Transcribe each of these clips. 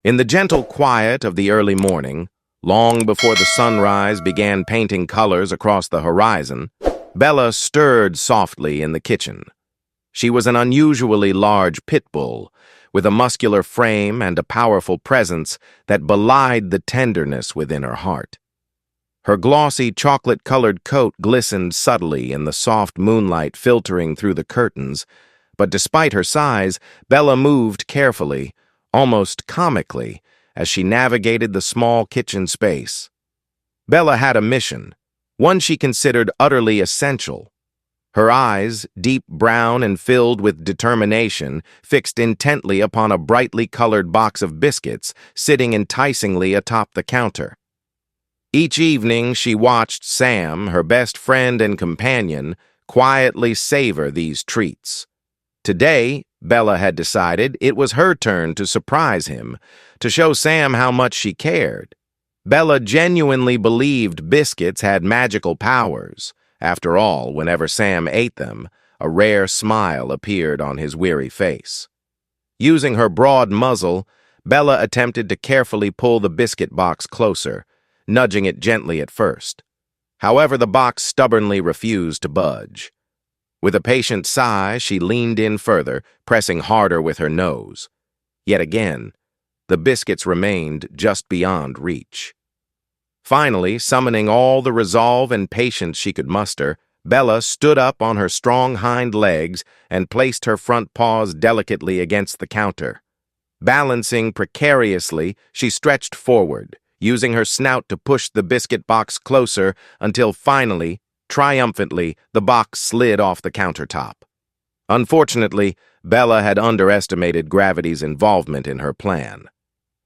In the gentle quiet of the early morning, long before the sunrise began painting colors across the horizon, Bella stirred softly in the kitchen. She was an unusually large Pitbull, with a muscular frame and a powerful presence that belied the tenderness within her heart. Her glossy chocolate-colored coat glistened subtly in the soft moonlight filtering through the curtains, but despite her size, Bella moved carefully, almost comically, as she navigated the small kitchen space. Bella had a mission, one she considered utterly essential. Her eyes, deep brown and filled with determination, fixed intently upon a brightly colored box of biscuits sitting enticingly atop the counter. Each evening she watched Sam, her best friend and companion, quietly savor these treats. Today, Bella had decided it was her turn to surprise him, to show Sam how much she cared. Bella genuinely believed biscuits had magical powers. After all, whenever Sam ate them, a rare smile appeared on his weary face. Using her broad muzzle, Bella attempted to carefully pull the biscuit box closer, nudging it gently at first. However, the box stubbornly refused to budge. With a patient sigh, she leaned in further, pressing harder with her nose. Yet again, the biscuits remained just beyond reach. Finally, summoning all the resolve and patience she could muster, Bella stood up on her strong hind legs and placed her front paws delicately against the counter. Balancing precariously, she stretched forward, using her snout to push the biscuit box closer until finally, triumphantly, the box slid off the countertop. Unfortunately, Bella had underestimated gravity's involvement in her plan.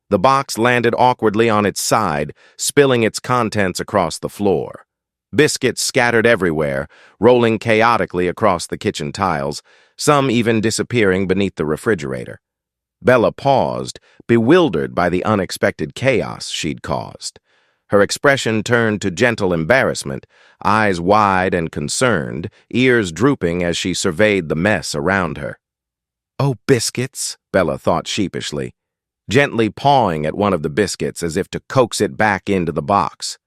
The box landed awkwardly on its side, spilling its contents across the floor. Biscuits scattered everywhere, rolling chaotically across the kitchen tiles, some even disappearing beneath the refrigerator. Bella paused, bewildered by the unexpected chaos she'd caused. Her expression turned to gentle embarrassment, eyes wide and concerned, ears drooping as she surveyed the mess around her. "Oh, biscuits," Bella thought sheepishly, gently pawing at one of the biscuits as if to coax it back into the box.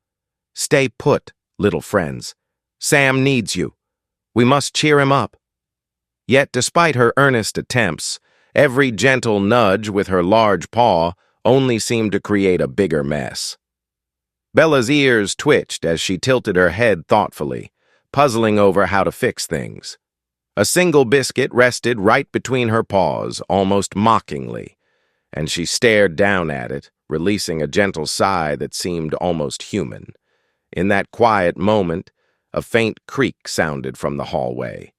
"Stay put, little friends. Sam needs you. We must cheer him up." Yet, despite her earnest attempts, every gentle nudge with her large paw only seemed to create a bigger mess. Bella's ears twitched as she tilted her head thoughtfully, puzzling over how to fix things. A single biscuit rested right between her paws, almost mockingly, and she stared down at it, releasing a gentle sigh that seemed almost human. In that quiet moment, a faint creak sounded from the hallway.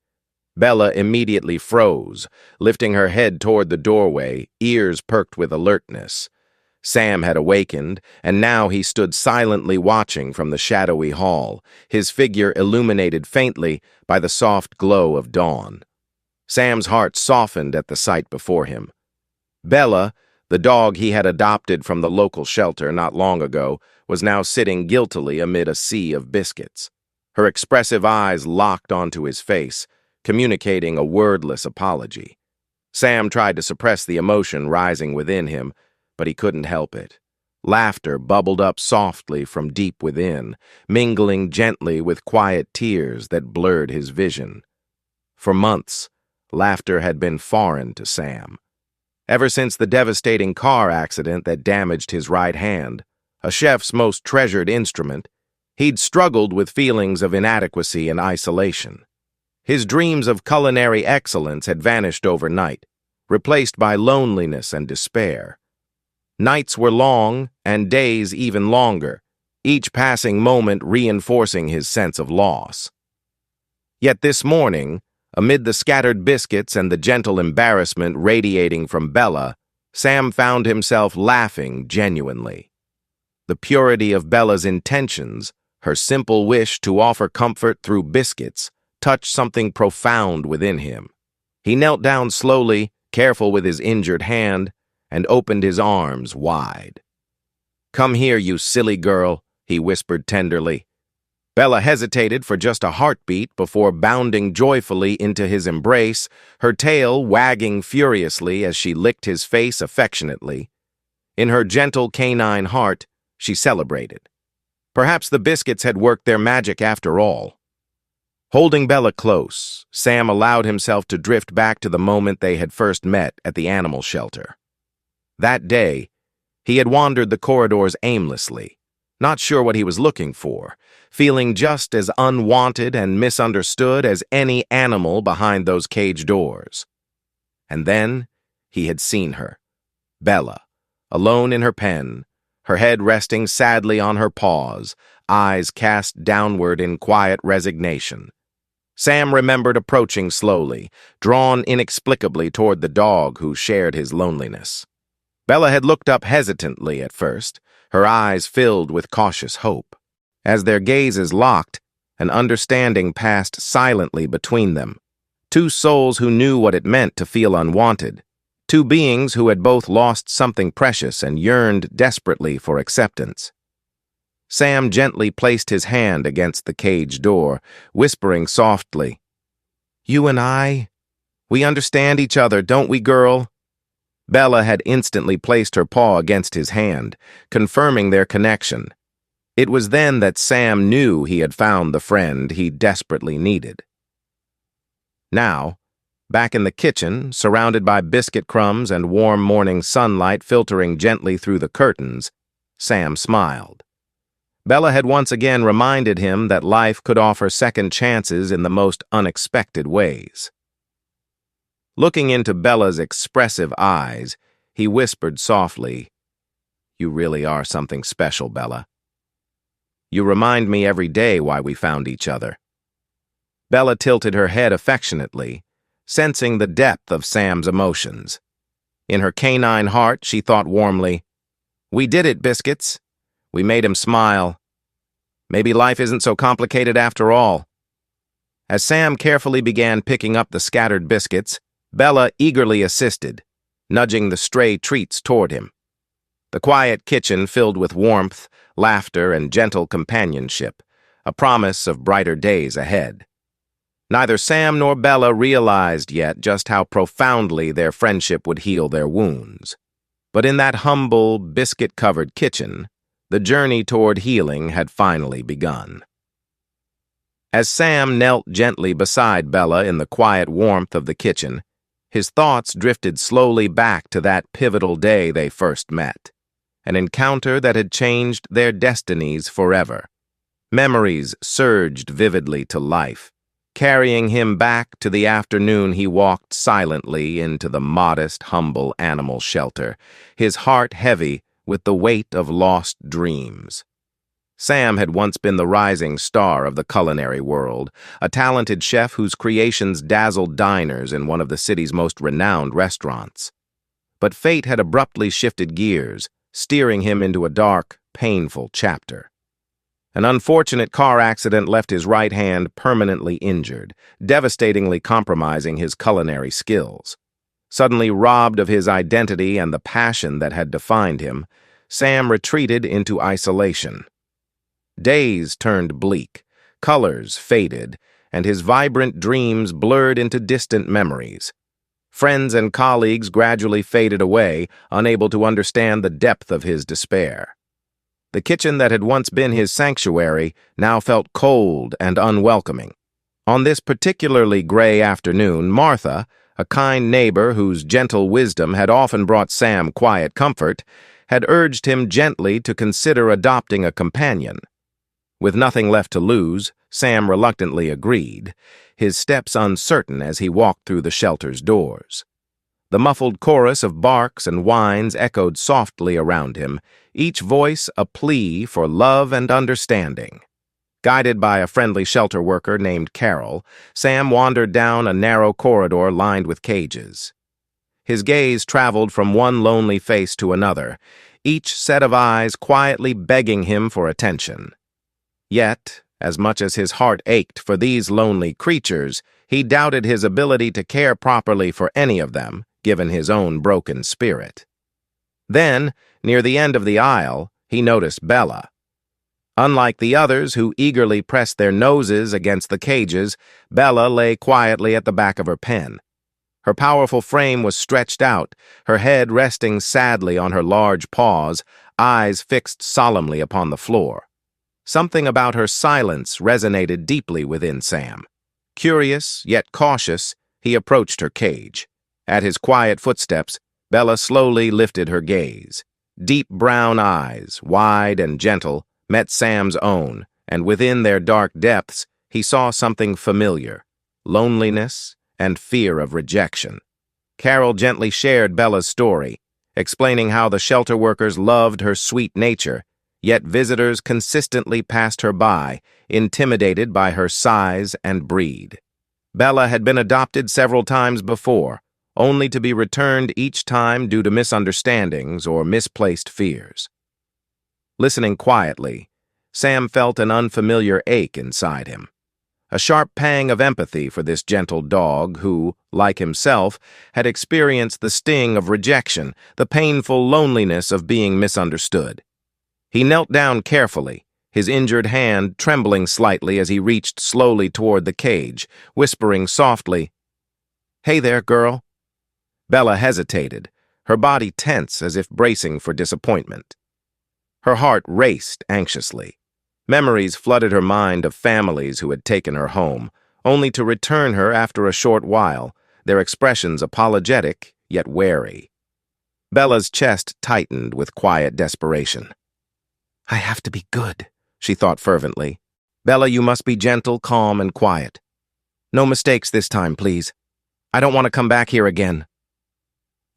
Bella immediately froze, lifting her head toward the doorway, ears perked with alertness. Sam had awakened, and now he stood silently watching from the shadowy hall, his figure illuminated faintly by the soft glow of dawn. Sam's heart softened at the sight before him. Bella, the dog he had adopted from the local shelter not long ago, was now sitting guiltily amid a sea of biscuits. Her expressive eyes locked onto his face, communicating a wordless apology. Sam tried to suppress the emotion rising within him, but he couldn't help it. Laughter bubbled up softly from deep within, mingling gently with quiet tears that blurred his vision. For months, laughter had been foreign to Sam. Ever since the devastating car accident that damaged his right hand, a chef's most treasured instrument, he'd struggled with feelings of inadequacy and isolation. His dreams of culinary excellence had vanished overnight, replaced by loneliness and despair. Nights were long, and days even longer, each passing moment reinforcing his sense of loss. Yet this morning, amid the scattered biscuits and the gentle embarrassment radiating from Bella, Sam found himself laughing genuinely. The purity of Bella's intentions, her simple wish to offer comfort through biscuits, touched something profound within him. He knelt down slowly, careful with his injured hand, and opened his arms wide. "Come here, you silly girl," he whispered tenderly. Bella hesitated for just a heartbeat before bounding joyfully into his embrace, her tail wagging furiously as she licked his face affectionately. In her gentle canine heart, she celebrated. Perhaps the biscuits had worked their magic after all. Holding Bella close, Sam allowed himself to drift back to the moment they had first met at the animal shelter. That day, he had wandered the corridors aimlessly, not sure what he was looking for, feeling just as unwanted and misunderstood as any animal behind those cage doors. And then he had seen her, Bella, alone in her pen, her head resting sadly on her paws, eyes cast downward in quiet resignation. Sam remembered approaching slowly, drawn inexplicably toward the dog who shared his loneliness. Bella had looked up hesitantly at first, her eyes filled with cautious hope. As their gazes locked, an understanding passed silently between them. Two souls who knew what it meant to feel unwanted. Two beings who had both lost something precious and yearned desperately for acceptance. Sam gently placed his hand against the cage door, whispering softly, "You and I, we understand each other, don't we, girl?" Bella had instantly placed her paw against his hand, confirming their connection. It was then that Sam knew he had found the friend he desperately needed. Now, back in the kitchen, surrounded by biscuit crumbs and warm morning sunlight filtering gently through the curtains, Sam smiled. Bella had once again reminded him that life could offer second chances in the most unexpected ways. Looking into Bella's expressive eyes, he whispered softly, "You really are something special, Bella. You remind me every day why we found each other." Bella tilted her head affectionately, sensing the depth of Sam's emotions. In her canine heart, she thought warmly, "We did it, Biscuits. We made him smile. Maybe life isn't so complicated after all." As Sam carefully began picking up the scattered biscuits, Bella eagerly assisted, nudging the stray treats toward him. The quiet kitchen filled with warmth, laughter, and gentle companionship, a promise of brighter days ahead. Neither Sam nor Bella realized yet just how profoundly their friendship would heal their wounds. But in that humble, biscuit-covered kitchen, the journey toward healing had finally begun. As Sam knelt gently beside Bella in the quiet warmth of the kitchen, his thoughts drifted slowly back to that pivotal day they first met, an encounter that had changed their destinies forever. Memories surged vividly to life, carrying him back to the afternoon he walked silently into the modest, humble animal shelter, his heart heavy with the weight of lost dreams. Sam had once been the rising star of the culinary world, a talented chef whose creations dazzled diners in one of the city's most renowned restaurants. But fate had abruptly shifted gears, steering him into a dark, painful chapter. An unfortunate car accident left his right hand permanently injured, devastatingly compromising his culinary skills. Suddenly robbed of his identity and the passion that had defined him, Sam retreated into isolation. Days turned bleak, colors faded, and his vibrant dreams blurred into distant memories. Friends and colleagues gradually faded away, unable to understand the depth of his despair. The kitchen that had once been his sanctuary now felt cold and unwelcoming. On this particularly gray afternoon, Martha, a kind neighbor whose gentle wisdom had often brought Sam quiet comfort, had urged him gently to consider adopting a companion. With nothing left to lose, Sam reluctantly agreed, his steps uncertain as he walked through the shelter's doors. The muffled chorus of barks and whines echoed softly around him, each voice a plea for love and understanding. Guided by a friendly shelter worker named Carol, Sam wandered down a narrow corridor lined with cages. His gaze traveled from one lonely face to another, each set of eyes quietly begging him for attention. Yet, as much as his heart ached for these lonely creatures, he doubted his ability to care properly for any of them, given his own broken spirit. Then, near the end of the aisle, he noticed Bella. Unlike the others who eagerly pressed their noses against the cages, Bella lay quietly at the back of her pen. Her powerful frame was stretched out, her head resting sadly on her large paws, eyes fixed solemnly upon the floor. Something about her silence resonated deeply within Sam. Curious, yet cautious, he approached her cage. At his quiet footsteps, Bella slowly lifted her gaze. Deep brown eyes, wide and gentle, met Sam's own, and within their dark depths, he saw something familiar: loneliness and fear of rejection. Carol gently shared Bella's story, explaining how the shelter workers loved her sweet nature, yet visitors consistently passed her by, intimidated by her size and breed. Bella had been adopted several times before, only to be returned each time due to misunderstandings or misplaced fears. Listening quietly, Sam felt an unfamiliar ache inside him. A sharp pang of empathy for this gentle dog who, like himself, had experienced the sting of rejection, the painful loneliness of being misunderstood. He knelt down carefully, his injured hand trembling slightly as he reached slowly toward the cage, whispering softly, "Hey there, girl." Bella hesitated, her body tense as if bracing for disappointment. Her heart raced anxiously. Memories flooded her mind of families who had taken her home, only to return her after a short while, their expressions apologetic yet wary. Bella's chest tightened with quiet desperation. "I have to be good," she thought fervently. "Bella, you must be gentle, calm, and quiet. No mistakes this time, please. I don't want to come back here again."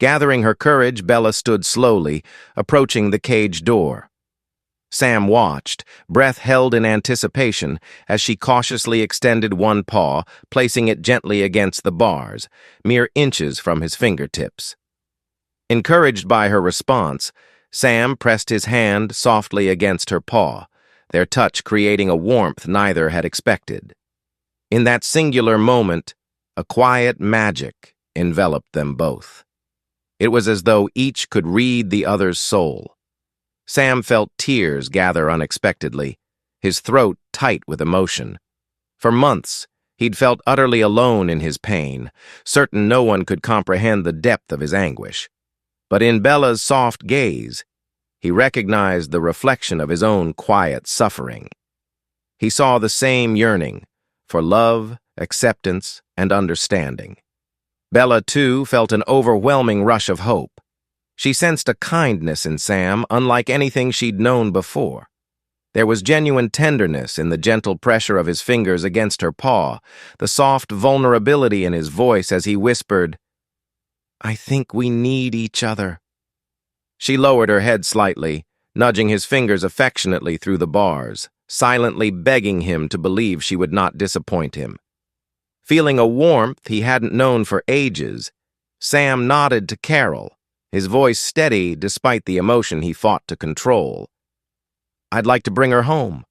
Gathering her courage, Bella stood slowly, approaching the cage door. Sam watched, breath held in anticipation, as she cautiously extended one paw, placing it gently against the bars, mere inches from his fingertips. Encouraged by her response, Sam pressed his hand softly against her paw, their touch creating a warmth neither had expected. In that singular moment, a quiet magic enveloped them both. It was as though each could read the other's soul. Sam felt tears gather unexpectedly, his throat tight with emotion. For months, he'd felt utterly alone in his pain, certain no one could comprehend the depth of his anguish. But in Bella's soft gaze, he recognized the reflection of his own quiet suffering. He saw the same yearning for love, acceptance, and understanding. Bella, too, felt an overwhelming rush of hope. She sensed a kindness in Sam unlike anything she'd known before. There was genuine tenderness in the gentle pressure of his fingers against her paw, the soft vulnerability in his voice as he whispered, "I think we need each other." She lowered her head slightly, nudging his fingers affectionately through the bars, silently begging him to believe she would not disappoint him. Feeling a warmth he hadn't known for ages, Sam nodded to Carol, his voice steady despite the emotion he fought to control. "I'd like to bring her home."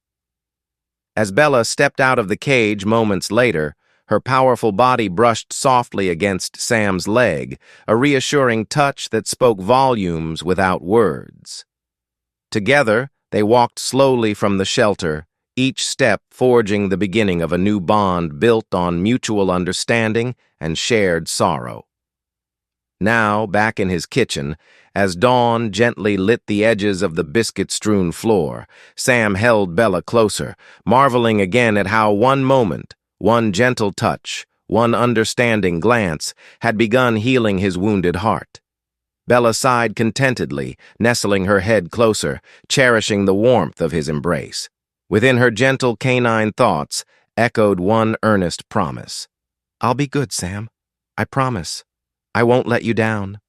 As Bella stepped out of the cage moments later, her powerful body brushed softly against Sam's leg, a reassuring touch that spoke volumes without words. Together, they walked slowly from the shelter, each step forging the beginning of a new bond built on mutual understanding and shared sorrow. Now, back in his kitchen, as dawn gently lit the edges of the biscuit-strewn floor, Sam held Bella closer, marveling again at how one moment, one gentle touch, one understanding glance had begun healing his wounded heart. Bella sighed contentedly, nestling her head closer, cherishing the warmth of his embrace. Within her gentle canine thoughts echoed one earnest promise. "I'll be good, Sam. I promise. I won't let you down."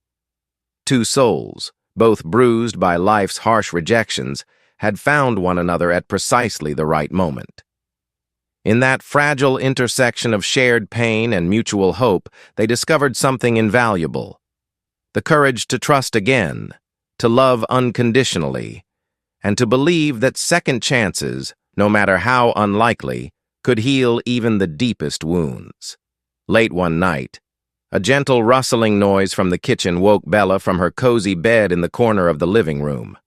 Two souls, both bruised by life's harsh rejections, had found one another at precisely the right moment. In that fragile intersection of shared pain and mutual hope, they discovered something invaluable: the courage to trust again, to love unconditionally, and to believe that second chances, no matter how unlikely, could heal even the deepest wounds. Late one night, a gentle rustling noise from the kitchen woke Bella from her cozy bed in the corner of the living room.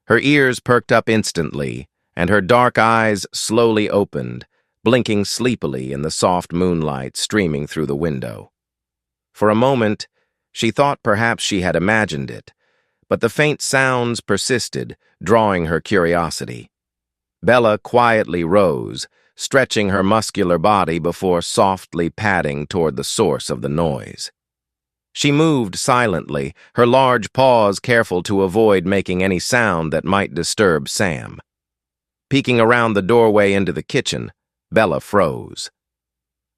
Her ears perked up instantly, and her dark eyes slowly opened, blinking sleepily in the soft moonlight streaming through the window. For a moment, she thought perhaps she had imagined it, but the faint sounds persisted, drawing her curiosity. Bella quietly rose, stretching her muscular body before softly padding toward the source of the noise. She moved silently, her large paws careful to avoid making any sound that might disturb Sam. Peeking around the doorway into the kitchen, Bella froze.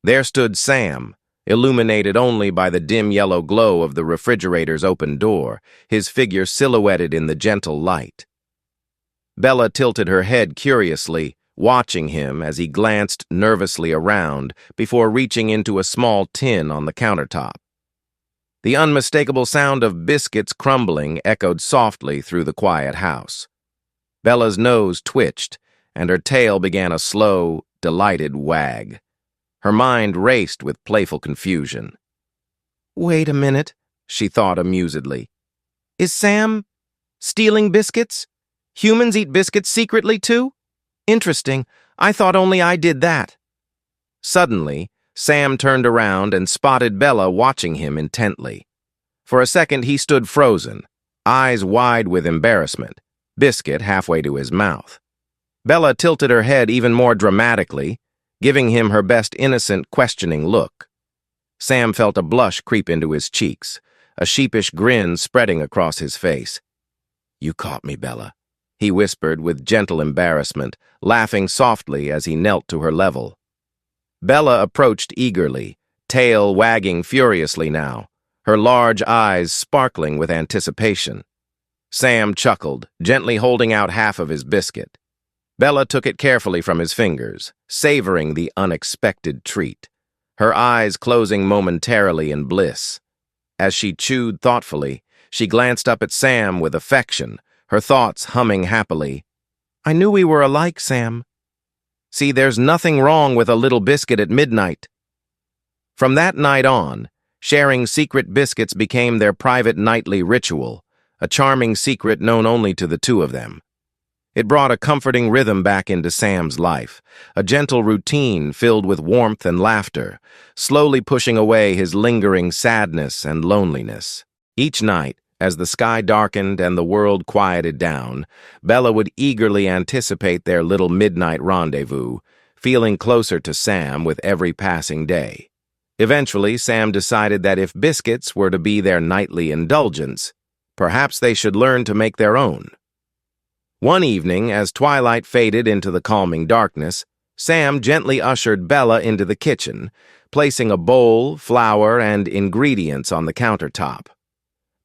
There stood Sam, illuminated only by the dim yellow glow of the refrigerator's open door, his figure silhouetted in the gentle light. Bella tilted her head curiously, watching him as he glanced nervously around before reaching into a small tin on the countertop. The unmistakable sound of biscuits crumbling echoed softly through the quiet house. Bella's nose twitched, and her tail began a slow, delighted wag. Her mind raced with playful confusion. "Wait a minute," she thought amusedly. "Is Sam stealing biscuits? Humans eat biscuits secretly too? Interesting. I thought only I did that." Suddenly, Sam turned around and spotted Bella watching him intently. For a second, he stood frozen, eyes wide with embarrassment, biscuit halfway to his mouth. Bella tilted her head even more dramatically, giving him her best innocent, questioning look. Sam felt a blush creep into his cheeks, a sheepish grin spreading across his face. "You caught me, Bella," he whispered with gentle embarrassment, laughing softly as he knelt to her level. Bella approached eagerly, tail wagging furiously now, her large eyes sparkling with anticipation. Sam chuckled, gently holding out half of his biscuit. Bella took it carefully from his fingers, savoring the unexpected treat, her eyes closing momentarily in bliss. As she chewed thoughtfully, she glanced up at Sam with affection, her thoughts humming happily. "I knew we were alike, Sam. See, there's nothing wrong with a little biscuit at midnight." From that night on, sharing secret biscuits became their private nightly ritual, a charming secret known only to the two of them. It brought a comforting rhythm back into Sam's life, a gentle routine filled with warmth and laughter, slowly pushing away his lingering sadness and loneliness. Each night, as the sky darkened and the world quieted down, Bella would eagerly anticipate their little midnight rendezvous, feeling closer to Sam with every passing day. Eventually, Sam decided that if biscuits were to be their nightly indulgence, perhaps they should learn to make their own. One evening, as twilight faded into the calming darkness, Sam gently ushered Bella into the kitchen, placing a bowl, flour, and ingredients on the countertop.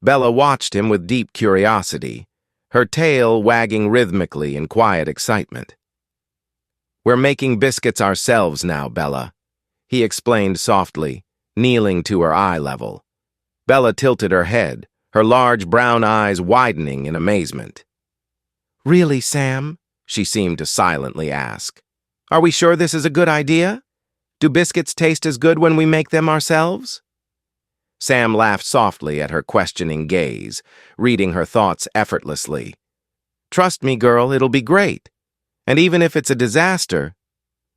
Bella watched him with deep curiosity, her tail wagging rhythmically in quiet excitement. "We're making biscuits ourselves now, Bella," he explained softly, kneeling to her eye level. Bella tilted her head, her large brown eyes widening in amazement. "Really, Sam?" she seemed to silently ask. "Are we sure this is a good idea? Do biscuits taste as good when we make them ourselves?" Sam laughed softly at her questioning gaze, reading her thoughts effortlessly. "Trust me, girl, it'll be great. And even if it's a disaster,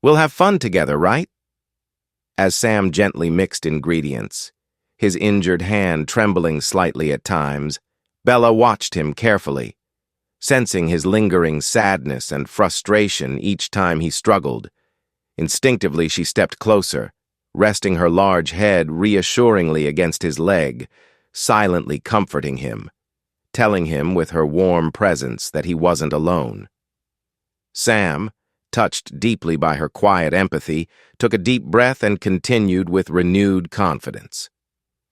we'll have fun together, right?" As Sam gently mixed ingredients, his injured hand trembling slightly at times, Bella watched him carefully, sensing his lingering sadness and frustration each time he struggled. Instinctively, she stepped closer, resting her large head reassuringly against his leg, silently comforting him, telling him with her warm presence that he wasn't alone. Sam, touched deeply by her quiet empathy, took a deep breath and continued with renewed confidence.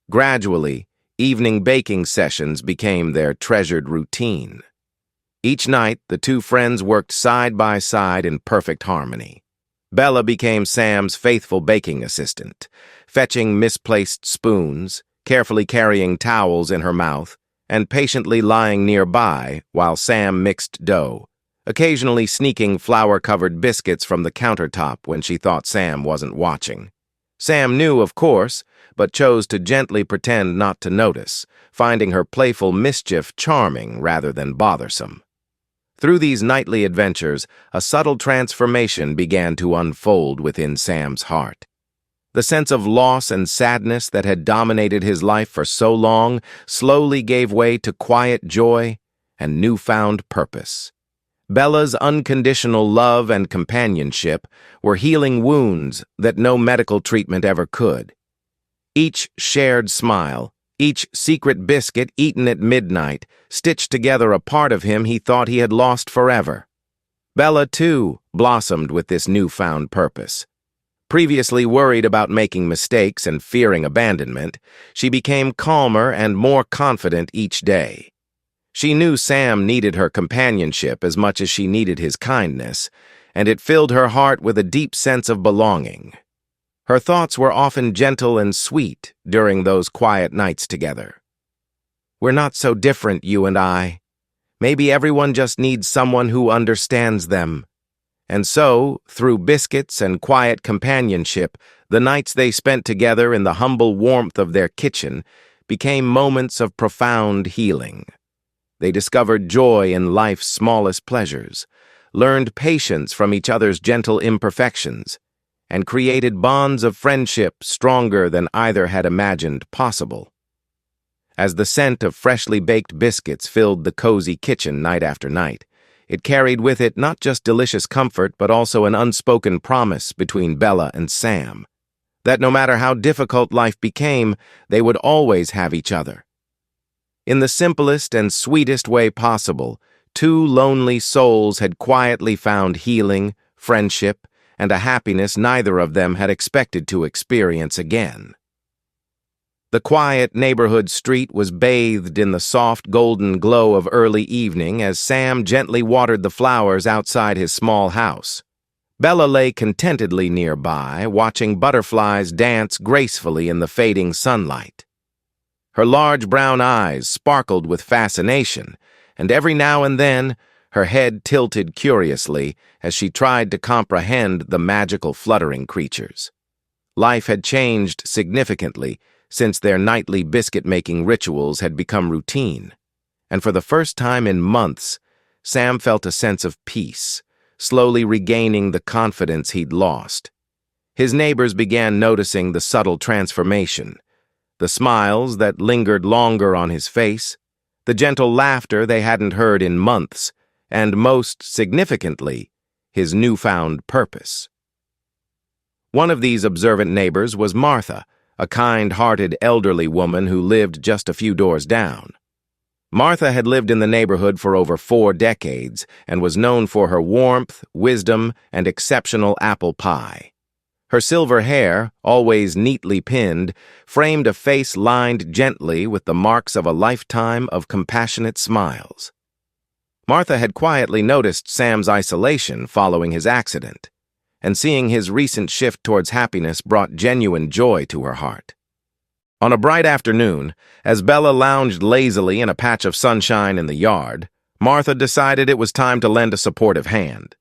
Gradually, evening baking sessions became their treasured routine. Each night, the two friends worked side by side in perfect harmony. Bella became Sam's faithful baking assistant, fetching misplaced spoons, carefully carrying towels in her mouth, and patiently lying nearby while Sam mixed dough, occasionally sneaking flour-covered biscuits from the countertop when she thought Sam wasn't watching. Sam knew, of course, but chose to gently pretend not to notice, finding her playful mischief charming rather than bothersome. Through these nightly adventures, a subtle transformation began to unfold within Sam's heart. The sense of loss and sadness that had dominated his life for so long slowly gave way to quiet joy and newfound purpose. Bella's unconditional love and companionship were healing wounds that no medical treatment ever could. Each shared smile, each secret biscuit eaten at midnight, stitched together a part of him he thought he had lost forever. Bella, too, blossomed with this newfound purpose. Previously worried about making mistakes and fearing abandonment, she became calmer and more confident each day. She knew Sam needed her companionship as much as she needed his kindness, and it filled her heart with a deep sense of belonging. Her thoughts were often gentle and sweet during those quiet nights together. "We're not so different, you and I. Maybe everyone just needs someone who understands them." And so, through biscuits and quiet companionship, the nights they spent together in the humble warmth of their kitchen became moments of profound healing. They discovered joy in life's smallest pleasures, learned patience from each other's gentle imperfections, and created bonds of friendship stronger than either had imagined possible. As the scent of freshly baked biscuits filled the cozy kitchen night after night, it carried with it not just delicious comfort but also an unspoken promise between Bella and Sam, that no matter how difficult life became, they would always have each other. In the simplest and sweetest way possible, two lonely souls had quietly found healing, friendship, and a happiness neither of them had expected to experience again. The quiet neighborhood street was bathed in the soft golden glow of early evening as Sam gently watered the flowers outside his small house. Bella lay contentedly nearby, watching butterflies dance gracefully in the fading sunlight. Her large brown eyes sparkled with fascination, and every now and then her head tilted curiously as she tried to comprehend the magical fluttering creatures. Life had changed significantly since their nightly biscuit-making rituals had become routine, and for the first time in months, Sam felt a sense of peace, slowly regaining the confidence he'd lost. His neighbors began noticing the subtle transformation, the smiles that lingered longer on his face, the gentle laughter they hadn't heard in months, and most significantly, his newfound purpose. One of these observant neighbors was Martha, a kind-hearted elderly woman who lived just a few doors down. Martha had lived in the neighborhood for over 4 decades and was known for her warmth, wisdom, and exceptional apple pie. Her silver hair, always neatly pinned, framed a face lined gently with the marks of a lifetime of compassionate smiles. Martha had quietly noticed Sam's isolation following his accident, and seeing his recent shift towards happiness brought genuine joy to her heart. On a bright afternoon, as Bella lounged lazily in a patch of sunshine in the yard, Martha decided it was time to lend a supportive hand.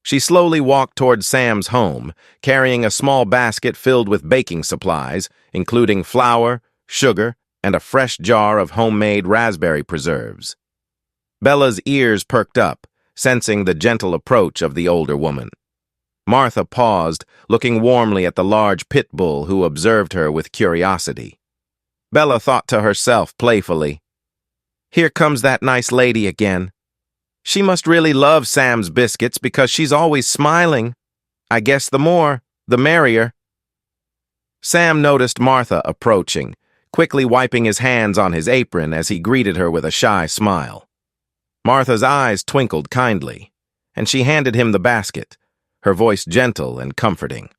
She slowly walked toward Sam's home, carrying a small basket filled with baking supplies, including flour, sugar, and a fresh jar of homemade raspberry preserves. Bella's ears perked up, sensing the gentle approach of the older woman. Martha paused, looking warmly at the large Pitbull who observed her with curiosity. Bella thought to herself playfully, "Here comes that nice lady again. She must really love Sam's biscuits because she's always smiling. I guess the more, the merrier." Sam noticed Martha approaching, quickly wiping his hands on his apron as he greeted her with a shy smile. Martha's eyes twinkled kindly, and she handed him the basket, her voice gentle and comforting.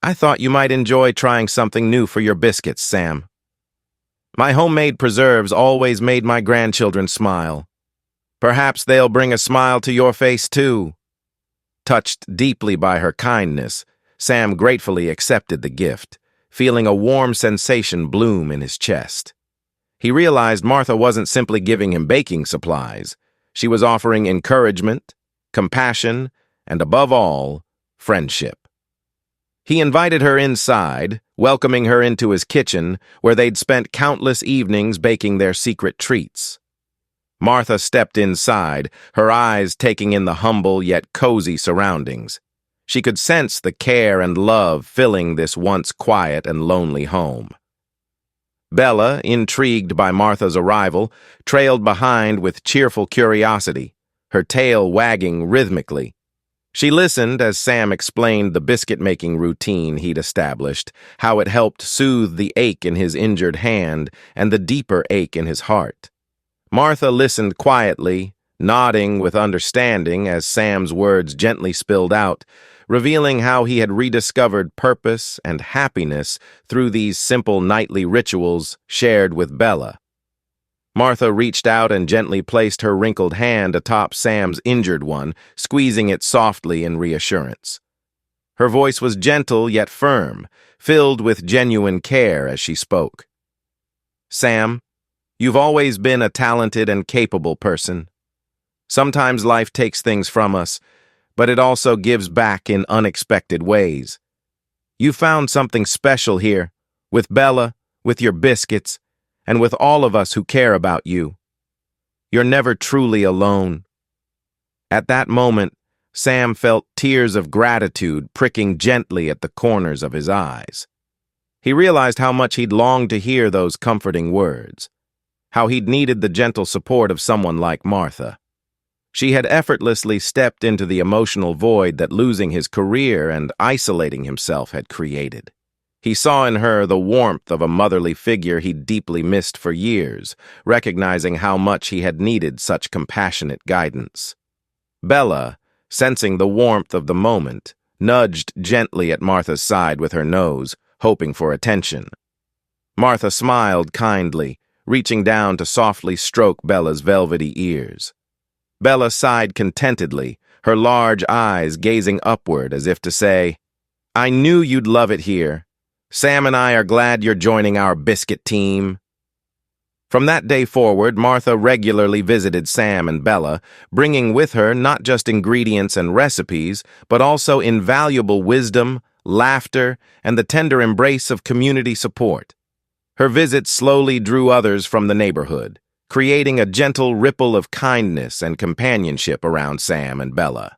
"I thought you might enjoy trying something new for your biscuits, Sam. My homemade preserves always made my grandchildren smile. Perhaps they'll bring a smile to your face, too." Touched deeply by her kindness, Sam gratefully accepted the gift, feeling a warm sensation bloom in his chest. He realized Martha wasn't simply giving him baking supplies. She was offering encouragement, compassion, and above all, friendship. He invited her inside, welcoming her into his kitchen, where they'd spent countless evenings baking their secret treats. Martha stepped inside, her eyes taking in the humble yet cozy surroundings. She could sense the care and love filling this once quiet and lonely home. Bella, intrigued by Martha's arrival, trailed behind with cheerful curiosity, her tail wagging rhythmically. She listened as Sam explained the biscuit-making routine he'd established, how it helped soothe the ache in his injured hand and the deeper ache in his heart. Martha listened quietly, nodding with understanding as Sam's words gently spilled out, revealing how he had rediscovered purpose and happiness through these simple nightly rituals shared with Bella. Martha reached out and gently placed her wrinkled hand atop Sam's injured one, squeezing it softly in reassurance. Her voice was gentle yet firm, filled with genuine care as she spoke. "Sam, you've always been a talented and capable person. Sometimes life takes things from us, but it also gives back in unexpected ways. You found something special here, with Bella, with your biscuits, and with all of us who care about you. You're never truly alone." At that moment, Sam felt tears of gratitude pricking gently at the corners of his eyes. He realized how much he'd longed to hear those comforting words, how he'd needed the gentle support of someone like Martha. She had effortlessly stepped into the emotional void that losing his career and isolating himself had created. He saw in her the warmth of a motherly figure he'd deeply missed for years, recognizing how much he had needed such compassionate guidance. Bella, sensing the warmth of the moment, nudged gently at Martha's side with her nose, hoping for attention. Martha smiled kindly, reaching down to softly stroke Bella's velvety ears. Bella sighed contentedly, her large eyes gazing upward as if to say, "I knew you'd love it here. Sam and I are glad you're joining our biscuit team." From that day forward, Martha regularly visited Sam and Bella, bringing with her not just ingredients and recipes, but also invaluable wisdom, laughter, and the tender embrace of community support. Her visits slowly drew others from the neighborhood, creating a gentle ripple of kindness and companionship around Sam and Bella.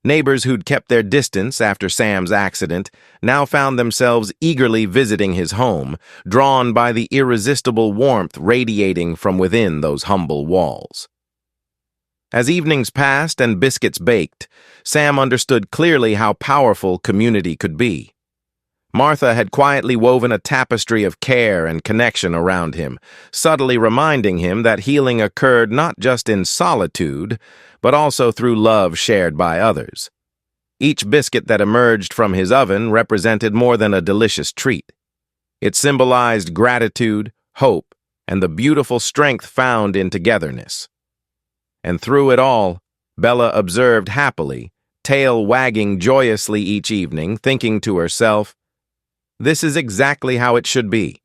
Neighbors who'd kept their distance after Sam's accident now found themselves eagerly visiting his home, drawn by the irresistible warmth radiating from within those humble walls. As evenings passed and biscuits baked, Sam understood clearly how powerful community could be. Martha had quietly woven a tapestry of care and connection around him, subtly reminding him that healing occurred not just in solitude, but also through love shared by others. Each biscuit that emerged from his oven represented more than a delicious treat. It symbolized gratitude, hope, and the beautiful strength found in togetherness. And through it all, Bella observed happily, tail wagging joyously each evening, thinking to herself, "This is exactly how it should be.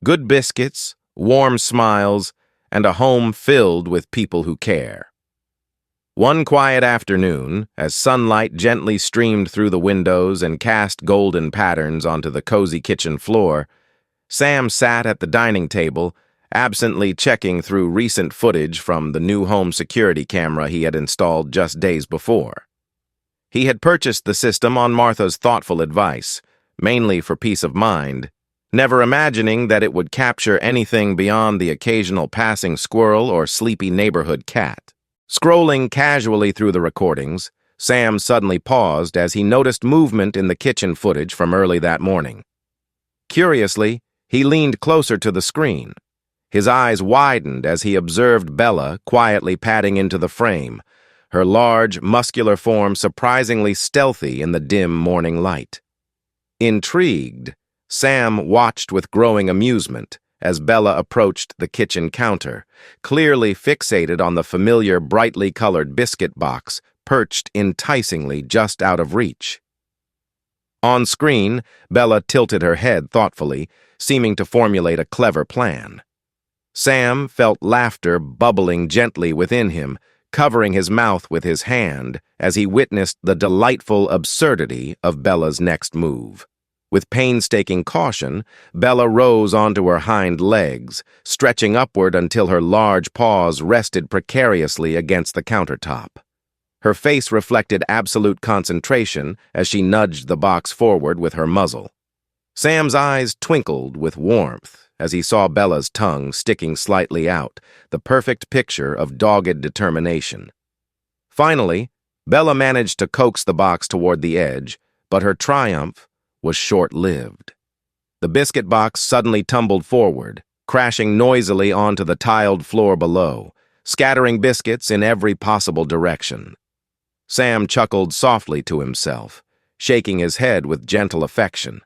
Good biscuits, warm smiles, and a home filled with people who care." One quiet afternoon, as sunlight gently streamed through the windows and cast golden patterns onto the cozy kitchen floor, Sam sat at the dining table, absently checking through recent footage from the new home security camera he had installed just days before. He had purchased the system on Martha's thoughtful advice, mainly for peace of mind, never imagining that it would capture anything beyond the occasional passing squirrel or sleepy neighborhood cat. Scrolling casually through the recordings, Sam suddenly paused as he noticed movement in the kitchen footage from early that morning. Curiously, he leaned closer to the screen. His eyes widened as he observed Bella quietly padding into the frame, her large, muscular form surprisingly stealthy in the dim morning light. Intrigued, Sam watched with growing amusement as Bella approached the kitchen counter, clearly fixated on the familiar brightly colored biscuit box perched enticingly just out of reach. On screen, Bella tilted her head thoughtfully, seeming to formulate a clever plan. Sam felt laughter bubbling gently within him, covering his mouth with his hand as he witnessed the delightful absurdity of Bella's next move. With painstaking caution, Bella rose onto her hind legs, stretching upward until her large paws rested precariously against the countertop. Her face reflected absolute concentration as she nudged the box forward with her muzzle. Sam's eyes twinkled with warmth as he saw Bella's tongue sticking slightly out, the perfect picture of dogged determination. Finally, Bella managed to coax the box toward the edge, but her triumph was short-lived. The biscuit box suddenly tumbled forward, crashing noisily onto the tiled floor below, scattering biscuits in every possible direction. Sam chuckled softly to himself, shaking his head with gentle affection.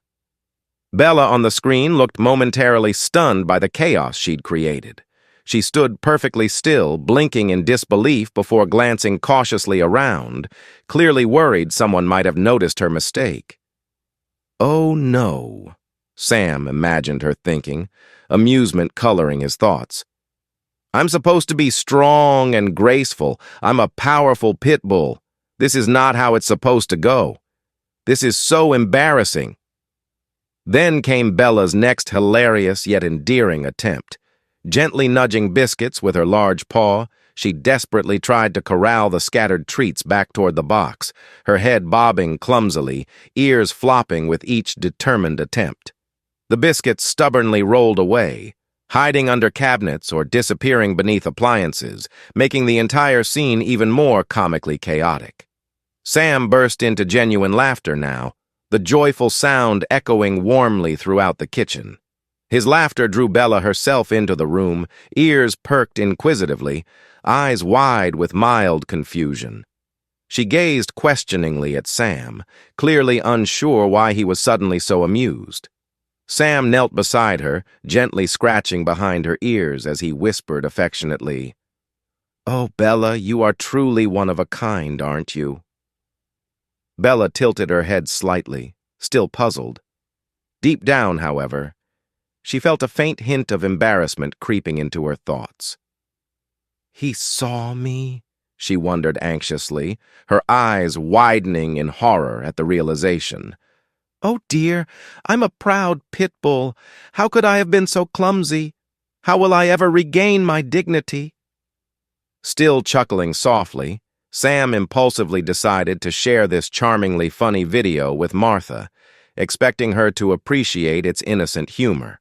Bella on the screen looked momentarily stunned by the chaos she'd created. She stood perfectly still, blinking in disbelief before glancing cautiously around, clearly worried someone might have noticed her mistake. "Oh no," Sam imagined her thinking, amusement coloring his thoughts. "I'm supposed to be strong and graceful. I'm a powerful pit bull. This is not how it's supposed to go. This is so embarrassing." Then came Bella's next hilarious yet endearing attempt. Gently nudging Biscuits with her large paw, she desperately tried to corral the scattered treats back toward the box, her head bobbing clumsily, ears flopping with each determined attempt. The biscuits stubbornly rolled away, hiding under cabinets or disappearing beneath appliances, making the entire scene even more comically chaotic. Sam burst into genuine laughter now, the joyful sound echoing warmly throughout the kitchen. His laughter drew Bella herself into the room, ears perked inquisitively, eyes wide with mild confusion. She gazed questioningly at Sam, clearly unsure why he was suddenly so amused. Sam knelt beside her, gently scratching behind her ears as he whispered affectionately, "Oh, Bella, you are truly one of a kind, aren't you?" Bella tilted her head slightly, still puzzled. Deep down, however, she felt a faint hint of embarrassment creeping into her thoughts. "He saw me?" she wondered anxiously, her eyes widening in horror at the realization. "Oh dear, I'm a proud pit bull. How could I have been so clumsy? How will I ever regain my dignity?" Still chuckling softly, Sam impulsively decided to share this charmingly funny video with Martha, expecting her to appreciate its innocent humor.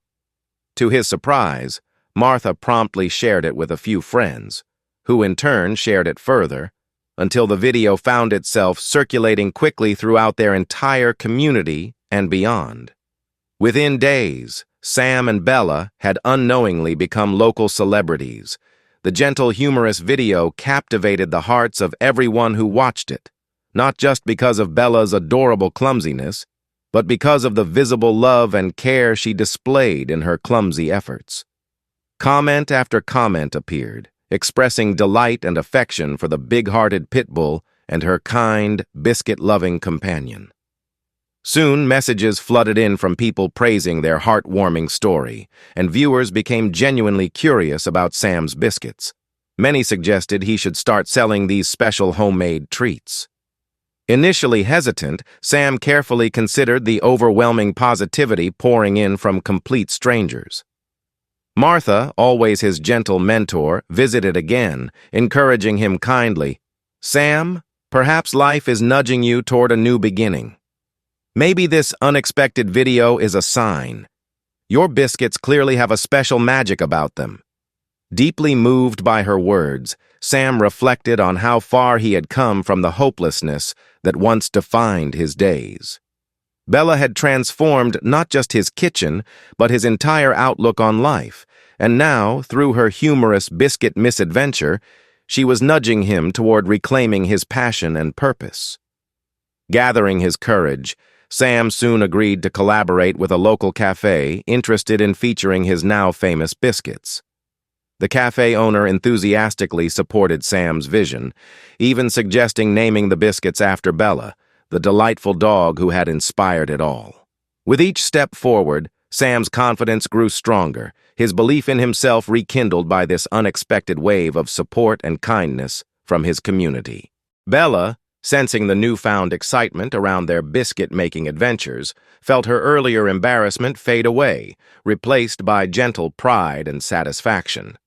To his surprise, Martha promptly shared it with a few friends, who in turn shared it further, until the video found itself circulating quickly throughout their entire community and beyond. Within days, Sam and Bella had unknowingly become local celebrities. The gentle, humorous video captivated the hearts of everyone who watched it, not just because of Bella's adorable clumsiness, but because of the visible love and care she displayed in her clumsy efforts. Comment after comment appeared, expressing delight and affection for the big-hearted pit bull and her kind, biscuit-loving companion. Soon, messages flooded in from people praising their heartwarming story, and viewers became genuinely curious about Sam's biscuits. Many suggested he should start selling these special homemade treats. Initially hesitant, Sam carefully considered the overwhelming positivity pouring in from complete strangers. Martha, always his gentle mentor, visited again, encouraging him kindly, "Sam, perhaps life is nudging you toward a new beginning. Maybe this unexpected video is a sign. Your biscuits clearly have a special magic about them." Deeply moved by her words, Sam reflected on how far he had come from the hopelessness that once defined his days. Bella had transformed not just his kitchen, but his entire outlook on life, and now, through her humorous biscuit misadventure, she was nudging him toward reclaiming his passion and purpose. Gathering his courage, Sam soon agreed to collaborate with a local cafe interested in featuring his now famous biscuits. The cafe owner enthusiastically supported Sam's vision, even suggesting naming the biscuits after Bella, the delightful dog who had inspired it all. With each step forward, Sam's confidence grew stronger, his belief in himself rekindled by this unexpected wave of support and kindness from his community. Bella, sensing the newfound excitement around their biscuit-making adventures, felt her earlier embarrassment fade away, replaced by gentle pride and satisfaction.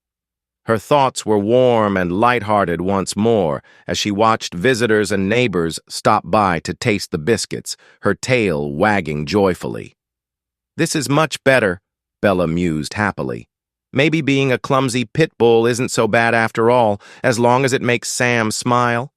Her thoughts were warm and lighthearted once more as she watched visitors and neighbors stop by to taste the biscuits, her tail wagging joyfully. "This is much better," Bella mused happily. "Maybe being a clumsy Pitbull isn't so bad after all, as long as it makes Sam smile."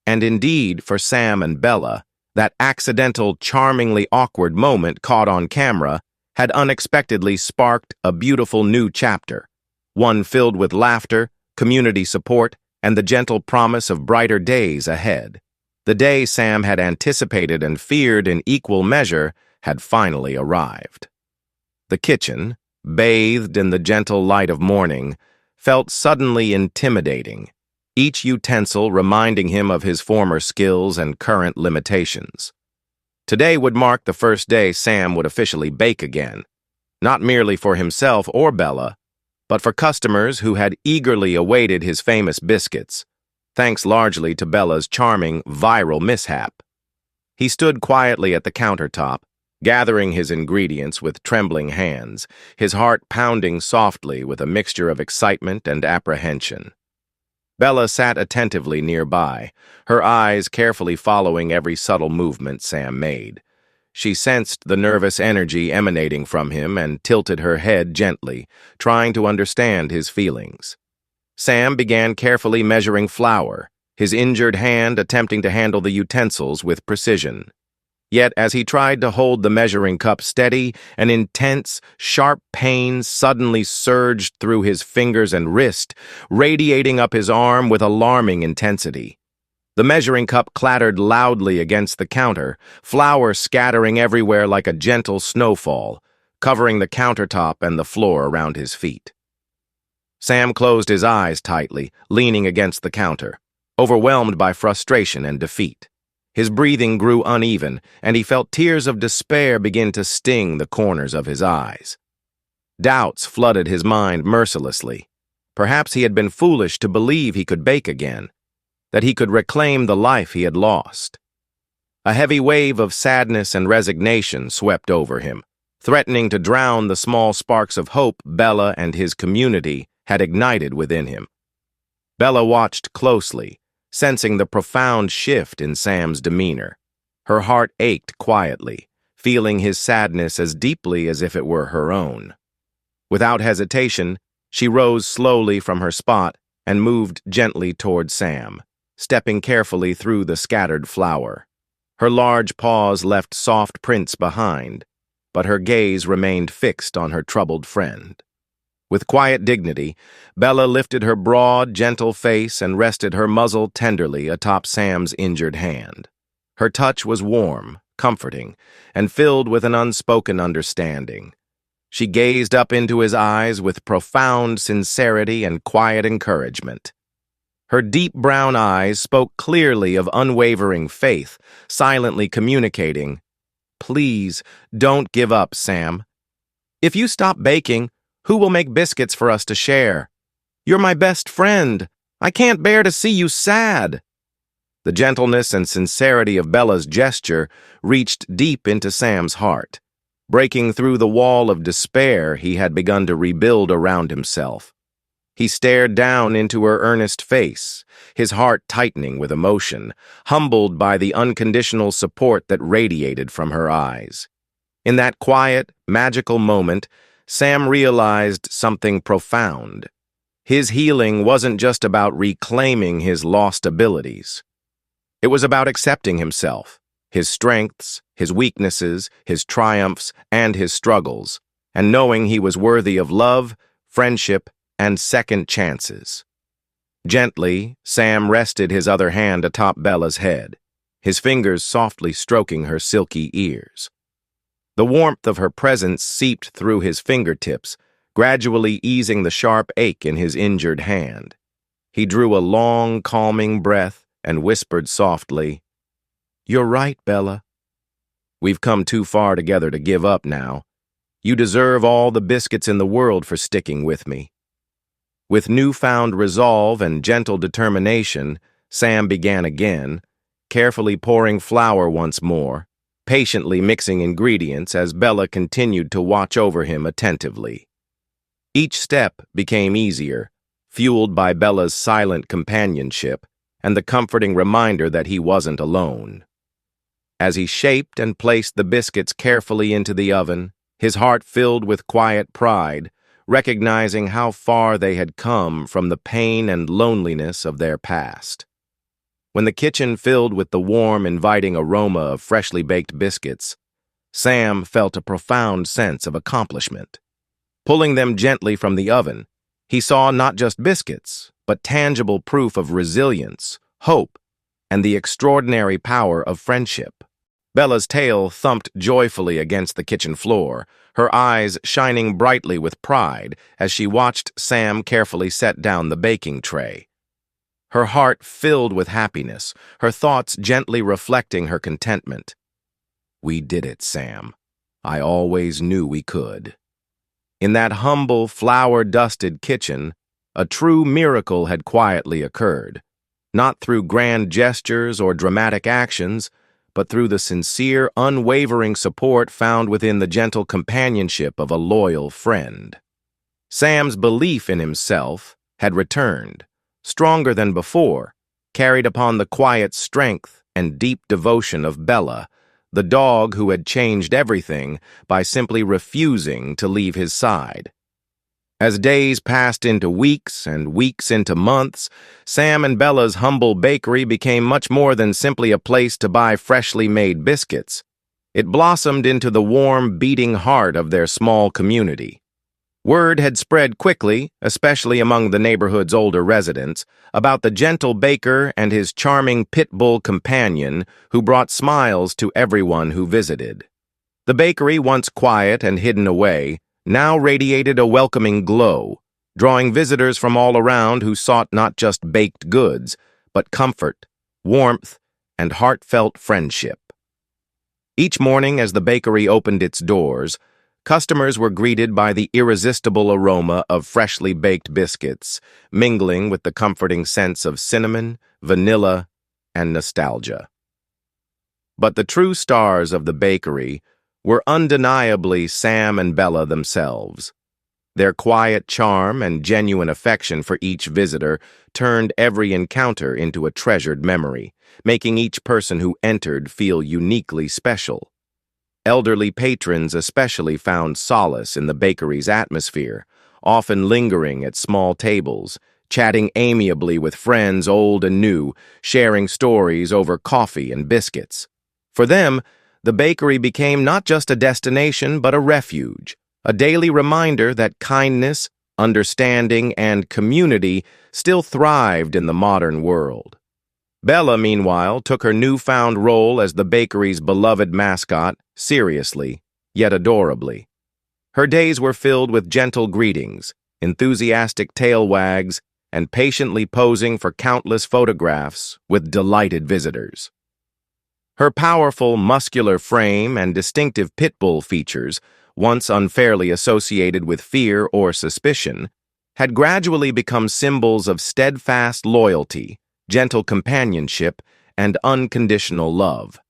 And indeed, for Sam and Bella, that accidental, charmingly awkward moment caught on camera had unexpectedly sparked a beautiful new chapter, one filled with laughter, community support, and the gentle promise of brighter days ahead. The day Sam had anticipated and feared in equal measure had finally arrived. The kitchen, bathed in the gentle light of morning, felt suddenly intimidating, each utensil reminding him of his former skills and current limitations. Today would mark the first day Sam would officially bake again, not merely for himself or Bella, but for customers who had eagerly awaited his famous biscuits, thanks largely to Bella's charming, viral mishap. He stood quietly at the countertop, gathering his ingredients with trembling hands, his heart pounding softly with a mixture of excitement and apprehension. Bella sat attentively nearby, her eyes carefully following every subtle movement Sam made. She sensed the nervous energy emanating from him and tilted her head gently, trying to understand his feelings. Sam began carefully measuring flour, his injured hand attempting to handle the utensils with precision. Yet as he tried to hold the measuring cup steady, an intense, sharp pain suddenly surged through his fingers and wrist, radiating up his arm with alarming intensity. The measuring cup clattered loudly against the counter, flour scattering everywhere like a gentle snowfall, covering the countertop and the floor around his feet. Sam closed his eyes tightly, leaning against the counter, overwhelmed by frustration and defeat. His breathing grew uneven, and he felt tears of despair begin to sting the corners of his eyes. Doubts flooded his mind mercilessly. Perhaps he had been foolish to believe he could bake again, that he could reclaim the life he had lost. A heavy wave of sadness and resignation swept over him, threatening to drown the small sparks of hope Bella and his community had ignited within him. Bella watched closely, sensing the profound shift in Sam's demeanor. Her heart ached quietly, feeling his sadness as deeply as if it were her own. Without hesitation, she rose slowly from her spot and moved gently toward Sam, stepping carefully through the scattered flour. Her large paws left soft prints behind, but her gaze remained fixed on her troubled friend. With quiet dignity, Bella lifted her broad, gentle face and rested her muzzle tenderly atop Sam's injured hand. Her touch was warm, comforting, and filled with an unspoken understanding. She gazed up into his eyes with profound sincerity and quiet encouragement. Her deep brown eyes spoke clearly of unwavering faith, silently communicating, "Please, don't give up, Sam. If you stop baking, who will make biscuits for us to share? You're my best friend. I can't bear to see you sad." The gentleness and sincerity of Bella's gesture reached deep into Sam's heart, breaking through the wall of despair he had begun to rebuild around himself. He stared down into her earnest face, his heart tightening with emotion, humbled by the unconditional support that radiated from her eyes. In that quiet, magical moment, Sam realized something profound. His healing wasn't just about reclaiming his lost abilities. It was about accepting himself, his strengths, his weaknesses, his triumphs, and his struggles, and knowing he was worthy of love, friendship, and second chances. Gently, Sam rested his other hand atop Bella's head, his fingers softly stroking her silky ears. The warmth of her presence seeped through his fingertips, gradually easing the sharp ache in his injured hand. He drew a long, calming breath and whispered softly, "You're right, Bella. We've come too far together to give up now. You deserve all the biscuits in the world for sticking with me." With newfound resolve and gentle determination, Sam began again, carefully pouring flour once more, patiently mixing ingredients as Bella continued to watch over him attentively. Each step became easier, fueled by Bella's silent companionship and the comforting reminder that he wasn't alone. As he shaped and placed the biscuits carefully into the oven, his heart filled with quiet pride, recognizing how far they had come from the pain and loneliness of their past. When the kitchen filled with the warm, inviting aroma of freshly baked biscuits, Sam felt a profound sense of accomplishment. Pulling them gently from the oven, he saw not just biscuits, but tangible proof of resilience, hope, and the extraordinary power of friendship. Bella's tail thumped joyfully against the kitchen floor, her eyes shining brightly with pride as she watched Sam carefully set down the baking tray. Her heart filled with happiness, her thoughts gently reflecting her contentment. "We did it, Sam. I always knew we could." In that humble, flour-dusted kitchen, a true miracle had quietly occurred, not through grand gestures or dramatic actions, but through the sincere, unwavering support found within the gentle companionship of a loyal friend. Sam's belief in himself had returned, stronger than before, carried upon the quiet strength and deep devotion of Bella, the dog who had changed everything by simply refusing to leave his side. As days passed into weeks and weeks into months, Sam and Bella's humble bakery became much more than simply a place to buy freshly made biscuits. It blossomed into the warm, beating heart of their small community. Word had spread quickly, especially among the neighborhood's older residents, about the gentle baker and his charming Pitbull companion who brought smiles to everyone who visited. The bakery, once quiet and hidden away, now radiated a welcoming glow, drawing visitors from all around who sought not just baked goods, but comfort, warmth, and heartfelt friendship. Each morning as the bakery opened its doors, customers were greeted by the irresistible aroma of freshly baked biscuits, mingling with the comforting scents of cinnamon, vanilla, and nostalgia. But the true stars of the bakery were undeniably Sam and Bella themselves. Their quiet charm and genuine affection for each visitor turned every encounter into a treasured memory, making each person who entered feel uniquely special. Elderly patrons especially found solace in the bakery's atmosphere, often lingering at small tables, chatting amiably with friends old and new, sharing stories over coffee and biscuits. For them, the bakery became not just a destination but a refuge, a daily reminder that kindness, understanding, and community still thrived in the modern world. Bella, meanwhile, took her newfound role as the bakery's beloved mascot seriously, yet adorably. Her days were filled with gentle greetings, enthusiastic tail wags, and patiently posing for countless photographs with delighted visitors. Her powerful, muscular frame and distinctive Pitbull features, once unfairly associated with fear or suspicion, had gradually become symbols of steadfast loyalty, gentle companionship, and unconditional love.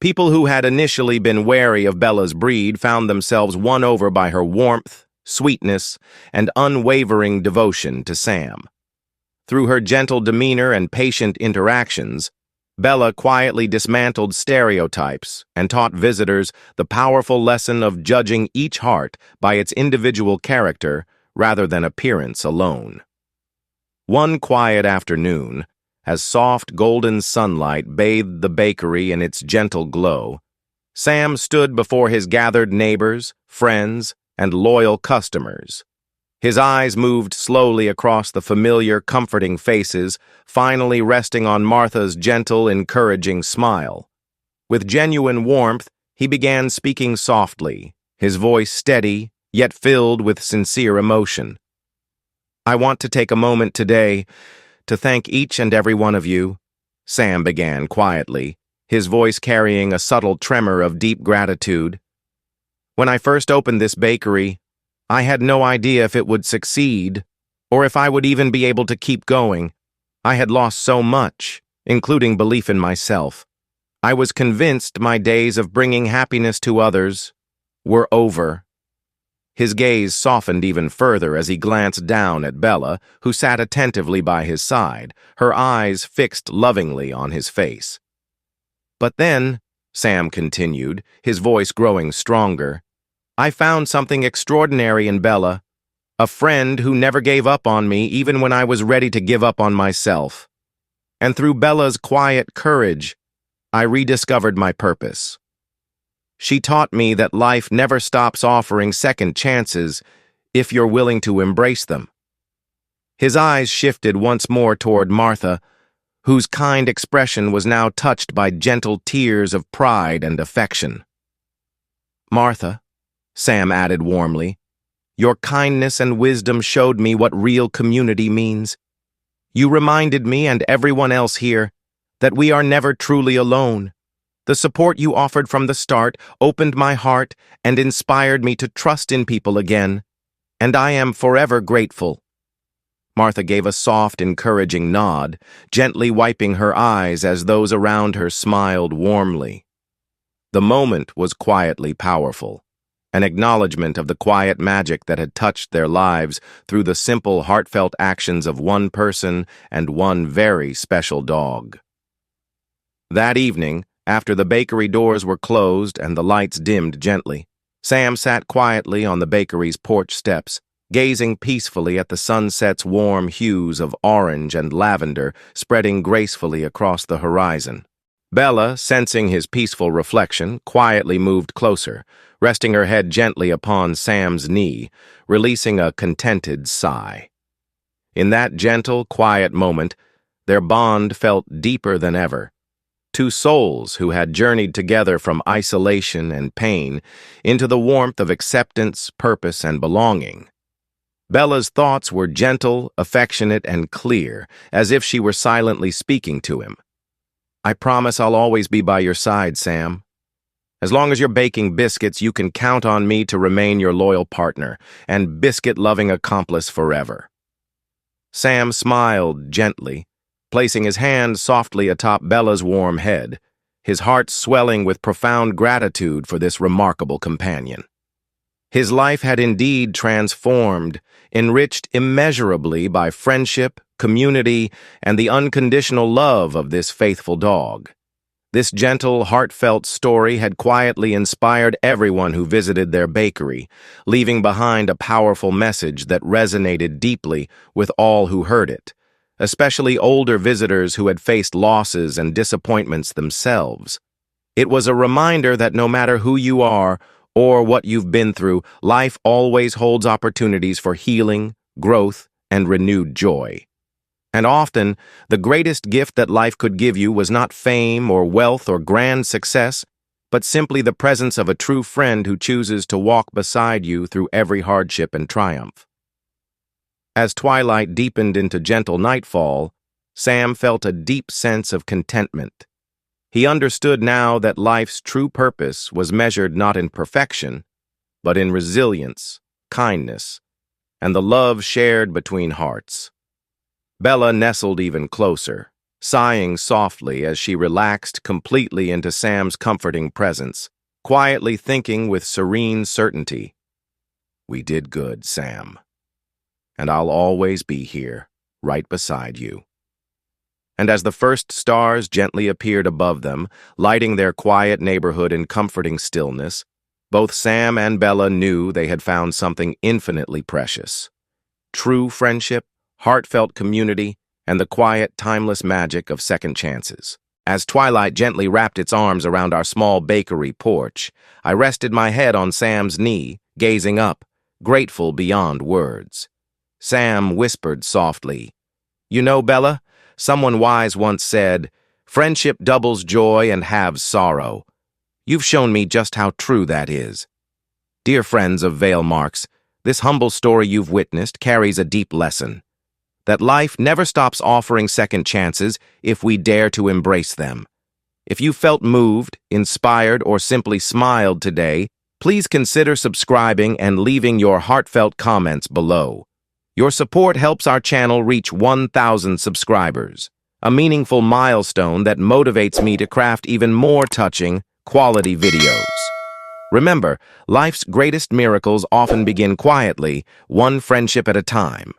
People who had initially been wary of Bella's breed found themselves won over by her warmth, sweetness, and unwavering devotion to Sam. Through her gentle demeanor and patient interactions, Bella quietly dismantled stereotypes and taught visitors the powerful lesson of judging each heart by its individual character rather than appearance alone. One quiet afternoon, as soft golden sunlight bathed the bakery in its gentle glow, Sam stood before his gathered neighbors, friends, and loyal customers. His eyes moved slowly across the familiar, comforting faces, finally resting on Martha's gentle, encouraging smile. With genuine warmth, he began speaking softly, his voice steady, yet filled with sincere emotion. "I want to take a moment today to thank each and every one of you," Sam began quietly, his voice carrying a subtle tremor of deep gratitude. "When I first opened this bakery, I had no idea if it would succeed, or if I would even be able to keep going. I had lost so much, including belief in myself. I was convinced my days of bringing happiness to others were over." His gaze softened even further as he glanced down at Bella, who sat attentively by his side, her eyes fixed lovingly on his face. "But then," Sam continued, his voice growing stronger, "I found something extraordinary in Bella, a friend who never gave up on me even when I was ready to give up on myself. And through Bella's quiet courage, I rediscovered my purpose. She taught me that life never stops offering second chances if you're willing to embrace them." His eyes shifted once more toward Martha, whose kind expression was now touched by gentle tears of pride and affection. "Martha," Sam added warmly, "your kindness and wisdom showed me what real community means. You reminded me and everyone else here that we are never truly alone. The support you offered from the start opened my heart and inspired me to trust in people again, and I am forever grateful." Martha gave a soft, encouraging nod, gently wiping her eyes as those around her smiled warmly. The moment was quietly powerful, an acknowledgement of the quiet magic that had touched their lives through the simple, heartfelt actions of one person and one very special dog. That evening, after the bakery doors were closed and the lights dimmed gently, Sam sat quietly on the bakery's porch steps, gazing peacefully at the sunset's warm hues of orange and lavender spreading gracefully across the horizon. Bella, sensing his peaceful reflection, quietly moved closer, resting her head gently upon Sam's knee, releasing a contented sigh. In that gentle, quiet moment, their bond felt deeper than ever. Two souls who had journeyed together from isolation and pain into the warmth of acceptance, purpose, and belonging. Bella's thoughts were gentle, affectionate, and clear, as if she were silently speaking to him. "I promise I'll always be by your side, Sam. As long as you're baking biscuits, you can count on me to remain your loyal partner and biscuit-loving accomplice forever." Sam smiled gently, placing his hand softly atop Bella's warm head, his heart swelling with profound gratitude for this remarkable companion. His life had indeed transformed, enriched immeasurably by friendship, community, and the unconditional love of this faithful dog. This gentle, heartfelt story had quietly inspired everyone who visited their bakery, leaving behind a powerful message that resonated deeply with all who heard it, especially older visitors who had faced losses and disappointments themselves. It was a reminder that no matter who you are or what you've been through, life always holds opportunities for healing, growth, and renewed joy. And often, the greatest gift that life could give you was not fame or wealth or grand success, but simply the presence of a true friend who chooses to walk beside you through every hardship and triumph. As twilight deepened into gentle nightfall, Sam felt a deep sense of contentment. He understood now that life's true purpose was measured not in perfection, but in resilience, kindness, and the love shared between hearts. Bella nestled even closer, sighing softly as she relaxed completely into Sam's comforting presence, quietly thinking with serene certainty, "We did good, Sam. And I'll always be here, right beside you." And as the first stars gently appeared above them, lighting their quiet neighborhood in comforting stillness, both Sam and Bella knew they had found something infinitely precious. True friendship, heartfelt community, and the quiet, timeless magic of second chances. As twilight gently wrapped its arms around our small bakery porch, I rested my head on Sam's knee, gazing up, grateful beyond words. Sam whispered softly, "You know, Bella, someone wise once said, 'Friendship doubles joy and halves sorrow.' You've shown me just how true that is. Dear friends of Vale Marks, this humble story you've witnessed carries a deep lesson. That life never stops offering second chances if we dare to embrace them. If you felt moved, inspired, or simply smiled today, please consider subscribing and leaving your heartfelt comments below. Your support helps our channel reach 1,000 subscribers, a meaningful milestone that motivates me to craft even more touching, quality videos. Remember, life's greatest miracles often begin quietly, one friendship at a time.